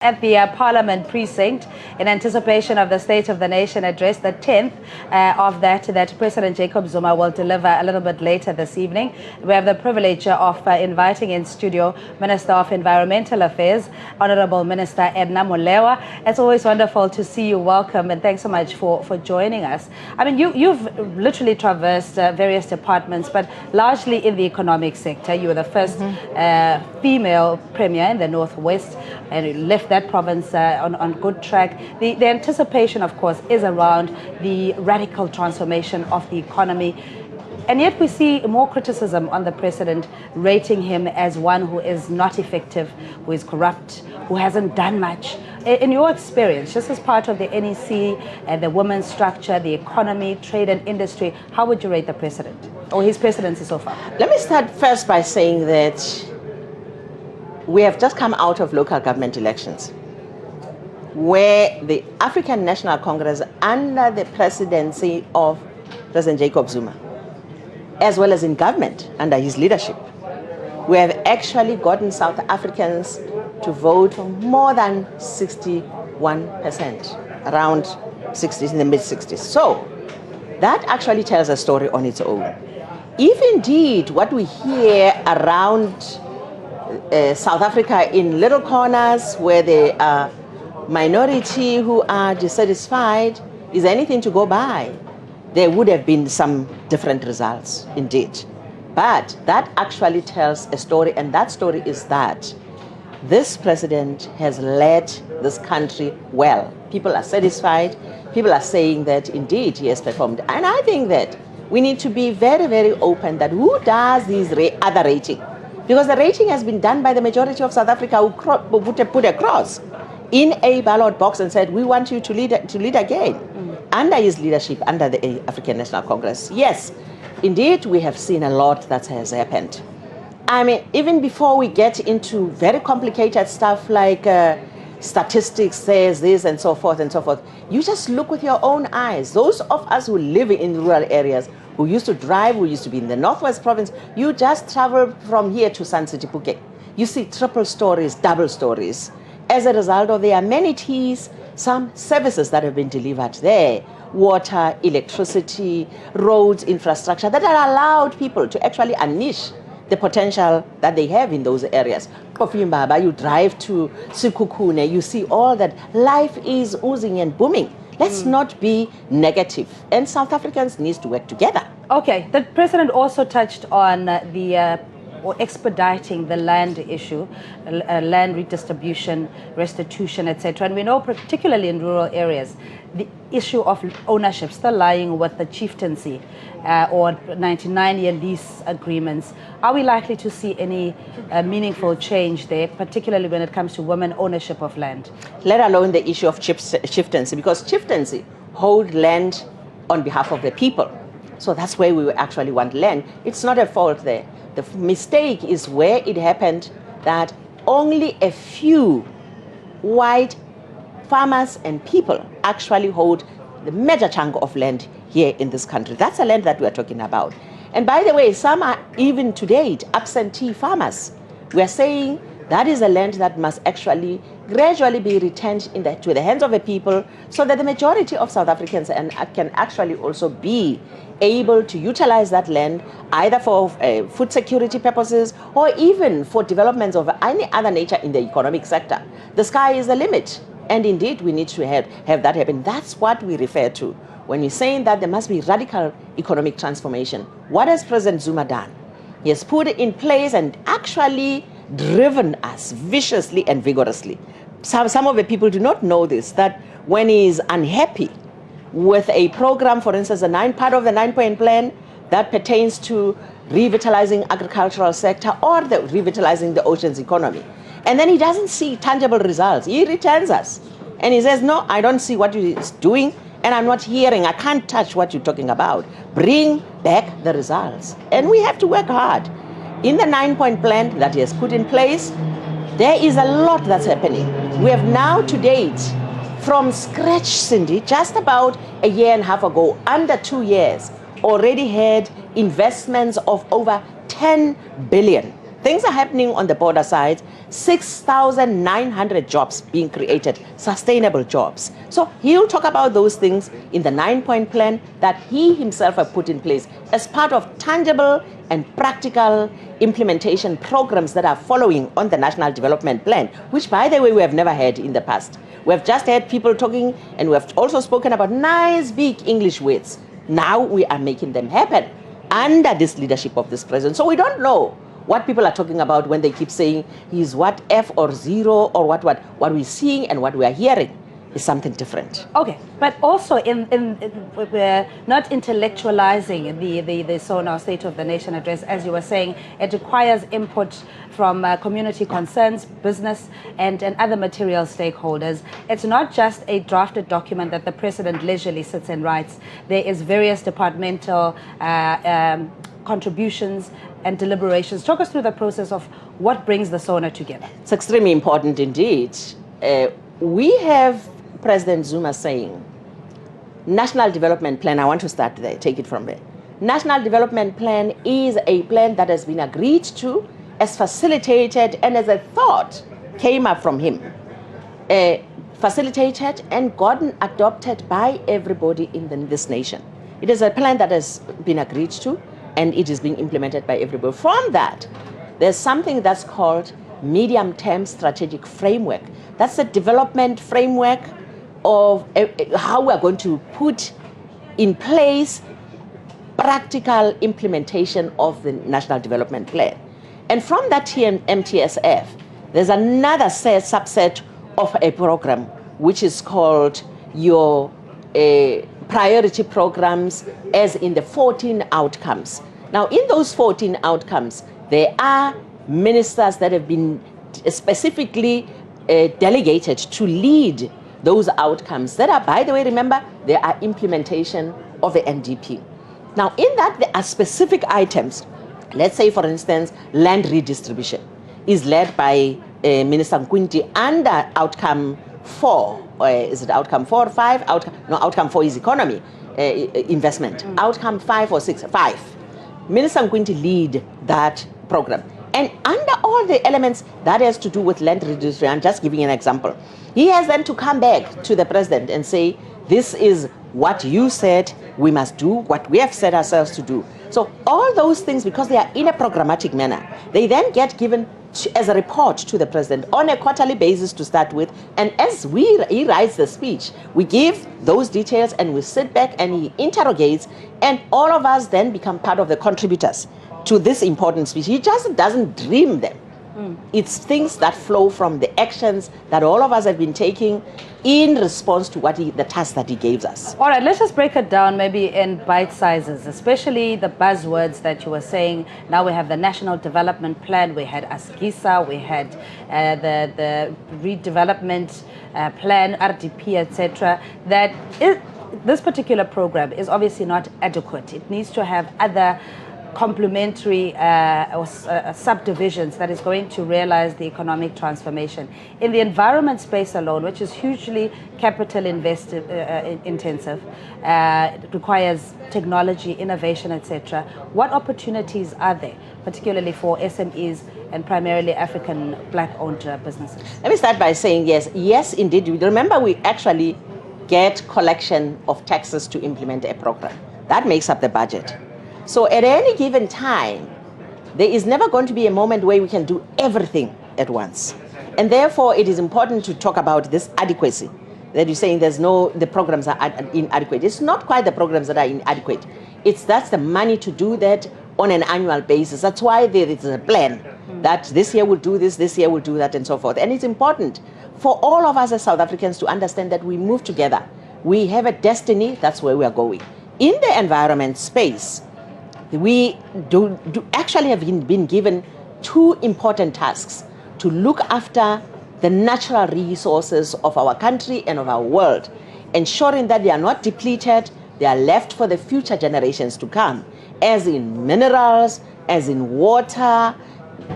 At the Parliament precinct in anticipation of the State of the Nation address, the 10th of that President Jacob Zuma will deliver a little bit later this evening. We have the privilege of inviting in studio Minister of Environmental Affairs, Honorable Minister Edna Molewa. It's always wonderful to see you. Welcome, and thanks so much for joining us. I mean, you've literally traversed various departments, but largely in the economic sector. You were the first female premier in the Northwest, and you left that province on good track. The anticipation, of course, is around the radical transformation of the economy. And yet we see more criticism on the president, rating him as one who is not effective, who is corrupt, who hasn't done much. In your experience, just as part of the NEC, the women's structure, the economy, trade and industry, how would you rate the president or his presidency so far? Let me start first by saying that we have just come out of local government elections where the African National Congress, under the presidency of President Jacob Zuma, as well as in government under his leadership, we have actually gotten South Africans to vote for more than 61%, around 60s, in the mid-60s. So that actually tells a story on its own. If indeed what we hear around South Africa in little corners where there are minority who are dissatisfied is anything to go by, there would have been some different results indeed. But that actually tells a story, and that story is that this president has led this country well. People are satisfied. People are saying that indeed he has performed. And I think that we need to be very, very open that who does these other rating? Because the rating has been done by the majority of South Africa who put a cross in a ballot box and said, we want you to lead again under his leadership, under the African National Congress. Yes, indeed, we have seen a lot that has happened. I mean, even before we get into very complicated stuff like statistics says this and so forth, you just look with your own eyes. Those of us who live in rural areas, who used to drive, who used to be in the Northwest Province, you just travel from here to Sun City, Phuket. You see triple stories, double stories. As a result of the amenities, some services that have been delivered there, water, electricity, roads, infrastructure, that are allowed people to actually unleash the potential that they have in those areas. Kofimbaba, you drive to Sikukune, you see all that. Life is oozing and booming. Let's not be negative. And South Africans need to work together. Okay, the president also touched on or expediting the land issue, land redistribution, restitution, etc. And we know, particularly in rural areas, the issue of ownership still lying with the chieftaincy or 99-year lease agreements. Are we likely to see any meaningful change there, particularly when it comes to women ownership of land? Let alone the issue of chieftaincy, because chieftaincy hold land on behalf of the people. So that's where we actually want land. It's not a fault there. The mistake is where it happened that only a few white farmers and people actually hold the major chunk of land here in this country. That's the land that we are talking about. And by the way, some are even to date absentee farmers. We are saying that is a land that must actually gradually be returned to the hands of the people so that the majority of South Africans can actually also be able to utilize that land either for food security purposes or even for developments of any other nature in the economic sector. The sky is the limit. And indeed, we need to have that happen. That's what we refer to when we're saying that there must be radical economic transformation. What has President Zuma done? He has put it in place and actually driven us viciously and vigorously. Some of the people do not know this, that when he is unhappy with a program, for instance, part of the 9-point plan that pertains to revitalizing agricultural sector or revitalizing the oceans economy, and then he doesn't see tangible results, he returns us. And he says, no, I don't see what you're doing, and I'm not hearing, I can't touch what you're talking about. Bring back the results. And we have to work hard. In the 9-point plan that he has put in place, there is a lot that's happening. We have now to date, from scratch, Cindy, just about a year and a half ago, under 2 years, already had investments of over 10 billion Things are happening on the border side, 6,900 jobs being created, sustainable jobs. So he'll talk about those things in the 9-point plan that he himself have put in place as part of tangible and practical implementation programs that are following on the National Development Plan, which, by the way, we have never had in the past. We have just had people talking, and we have also spoken about nice big English words. Now we are making them happen under this leadership of this president. So we don't know what people are talking about when they keep saying he's what, F or zero or what. What we're seeing and what we are hearing is something different. Okay, but also we're not intellectualizing the SONA State of the Nation address. As you were saying, it requires input from community concerns, business, and other material stakeholders. It's not just a drafted document that the president leisurely sits and writes. There is various departmental contributions and deliberations. Talk us through the process of what brings the SONA together. It's extremely important indeed. We have President Zuma saying, National Development Plan, I want to start there, take it from there. National Development Plan is a plan that has been agreed to, as facilitated and as a thought came up from him. Facilitated and gotten adopted by everybody in this nation. It is a plan that has been agreed to, and it is being implemented by everybody. From that, there's something that's called medium-term strategic framework. That's the development framework of how we're going to put in place practical implementation of the National Development Plan. And from that MTSF, there's another subset of a program which is called your priority programs, as in the 14 outcomes. Now, in those 14 outcomes, there are ministers that have been specifically delegated to lead those outcomes that are, by the way, remember, they are implementation of the NDP. Now, in that, there are specific items. Let's say, for instance, land redistribution is led by Minister Nkwinti under outcome 4. Is it outcome 4 or 5? Outcome 4 is economy, investment. Outcome 5 or 6? 5. Minister Nkwinti lead that program. And under all the elements that has to do with land redistribution, I'm just giving an example. He has then to come back to the president and say, this is what you said we must do, what we have set ourselves to do. So all those things, because they are in a programmatic manner, they then get given as a report to the president on a quarterly basis to start with. And as he writes the speech, we give those details and we sit back and he interrogates, and all of us then become part of the contributors to this important speech. He just doesn't dream them. It's things that flow from the actions that all of us have been taking in response to the task that he gave us. All right, let's just break it down maybe in bite sizes, especially the buzzwords that you were saying. Now we have the National Development Plan, we had ASGISA, we had the Redevelopment Plan, RDP, etc. This particular program is obviously not adequate. It needs to have other complementary subdivisions that is going to realize the economic transformation. In the environment space alone, which is hugely capital intensive, it requires technology, innovation, etc. What opportunities are there, particularly for SMEs and primarily African Black-owned businesses? Let me start by saying yes, indeed. Remember, we actually get collection of taxes to implement a program. That makes up the budget. So at any given time, there is never going to be a moment where we can do everything at once. And therefore, it is important to talk about this adequacy, that you're saying the programs are inadequate. It's not quite the programs that are inadequate. That's the money to do that on an annual basis. That's why there is a plan that this year we'll do this year we'll do that, and so forth. And it's important for all of us as South Africans to understand that we move together. We have a destiny, that's where we are going. In the environment space, we actually have been given two important tasks: to look after the natural resources of our country and of our world, ensuring that they are not depleted, they are left for the future generations to come, as in minerals, as in water,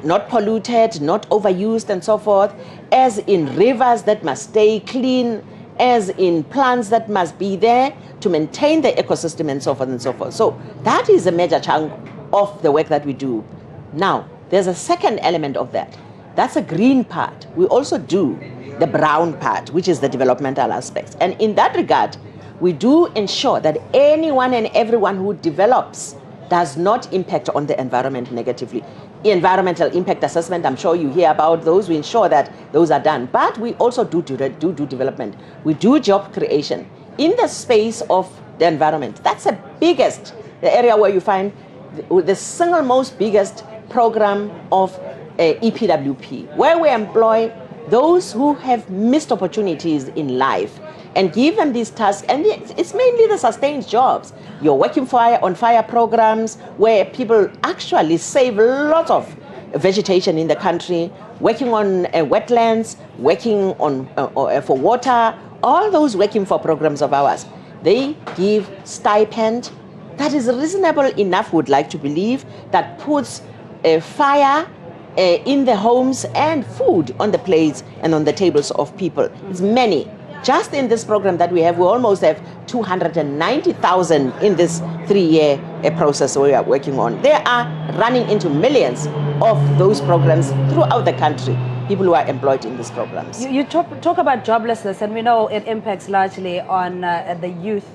not polluted, not overused, and so forth, as in rivers that must stay clean, as in plants that must be there to maintain the ecosystem, and so forth and so forth. So that is a major chunk of the work that we do. Now, there's a second element of that. That's a green part. We also do the brown part, which is the developmental aspects. And in that regard, we do ensure that anyone and everyone who develops does not impact on the environment negatively. Environmental impact assessment, I'm sure you hear about those. We ensure that those are done. But we also do development. We do job creation in the space of the environment. That's the biggest, the area where you find the single most biggest program of EPWP, where we employ those who have missed opportunities in life and give them these tasks. And it's mainly the sustained jobs. You're working on fire programs where people actually save lots of vegetation in the country, working on wetlands, working on for water, all those working for programs of ours. They give stipend that is reasonable enough, would like to believe, that puts fire in the homes and food on the plates and on the tables of people. It's many. Just in this program that we almost have 290,000 in this 3-year process we are working on. They are running into millions of those programs throughout the country, people who are employed in these programs. You talk about joblessness, and we know it impacts largely on the youth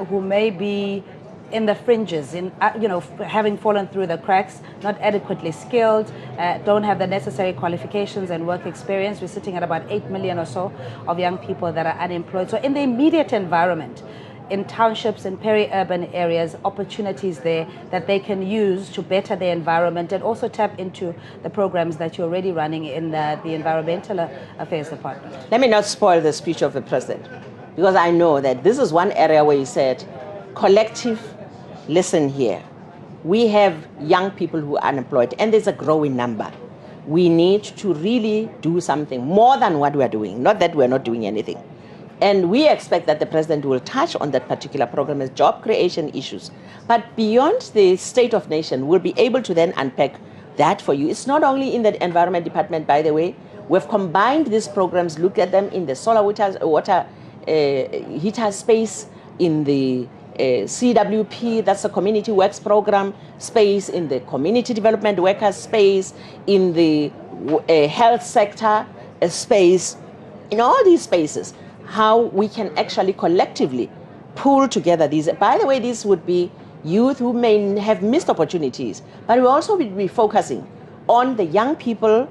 who may be in the fringes, having fallen through the cracks, not adequately skilled, don't have the necessary qualifications and work experience. We're sitting at about 8 million or so of young people that are unemployed. So in the immediate environment, in townships and peri-urban areas, opportunities there that they can use to better their environment and also tap into the programs that you're already running in the Environmental Affairs Department. Let me not spoil the speech of the President, because I know that this is one area where he said, collective, listen here. We have young people who are unemployed, and there's a growing number. We need to really do something more than what we're doing, not that we're not doing anything. And we expect that the President will touch on that particular program as job creation issues. But beyond the state of nation, we'll be able to then unpack that for you. It's not only in the Environment Department, by the way. We've combined these programs, looked at them in the solar water heater space, in the CWP, that's a community works program space, in the community development workers space, in the health sector space, in all these spaces, how we can actually collectively pull together these. By the way, these would be youth who may have missed opportunities, but we also will be focusing on the young people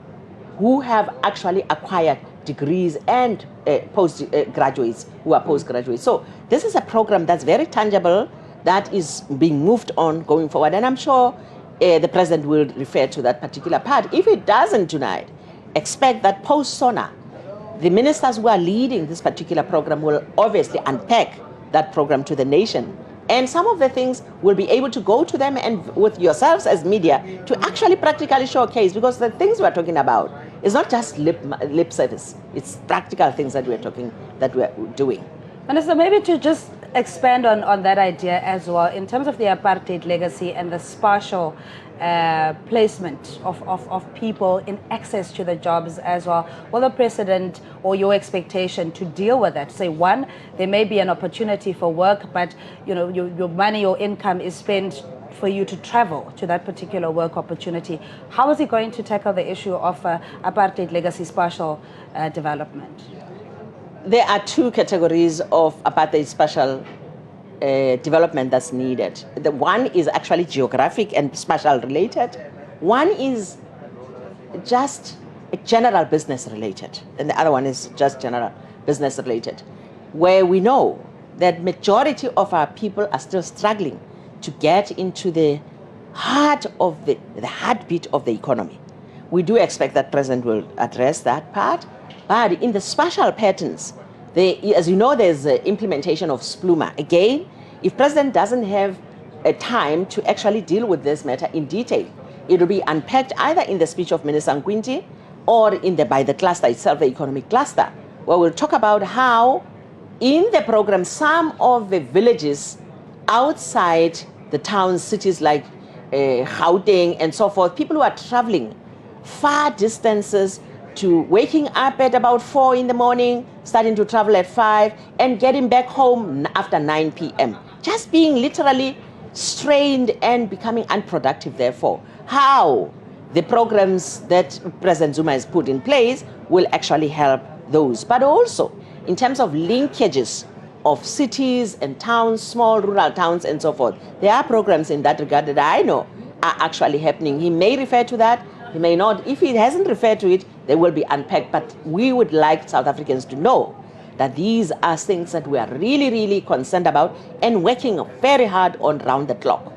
who have actually acquired degrees and postgraduates who are postgraduates. So this is a program that's very tangible, that is being moved on going forward. And I'm sure the President will refer to that particular part. If it doesn't tonight, expect that post-SONA, the ministers who are leading this particular program will obviously unpack that program to the nation. And some of the things will be able to go to them and with yourselves as media to actually practically showcase, because the things we're talking about is not just lip service. It's practical things that we're doing. Minister, maybe to just expand on that idea as well, in terms of the apartheid legacy and the spatial placement of people in access to the jobs as well. Will the President or your expectation to deal with that? Say, one, there may be an opportunity for work, but your money, your income is spent for you to travel to that particular work opportunity. How is he going to tackle the issue of apartheid legacy spatial development? There are two categories of apartheid spatial development that's needed. The one is actually geographic and spatial related. One is just general business related, and the other one is just general business related, where we know that majority of our people are still struggling to get into the heart of the heartbeat of the economy. We do expect that President will address that part, but in the spatial patterns, as you know, there's the implementation of SPLUMA. Again, if President doesn't have a time to actually deal with this matter in detail, it will be unpacked either in the speech of Minister Nkwinti or by the cluster itself, the economic cluster, where we'll talk about how in the program some of the villages outside the towns, cities like Gauteng and so forth, people who are traveling far distances to waking up at about 4 in the morning, starting to travel at 5, and getting back home after 9 p.m. Just being literally strained and becoming unproductive, therefore. How the programs that President Zuma has put in place will actually help those. But also, in terms of linkages of cities and towns, small rural towns and so forth, there are programs in that regard that I know are actually happening. He may refer to that, he may not. If he hasn't referred to it, they will be unpacked. But we would like South Africans to know that these are things that we are really, really concerned about and working very hard on round the clock.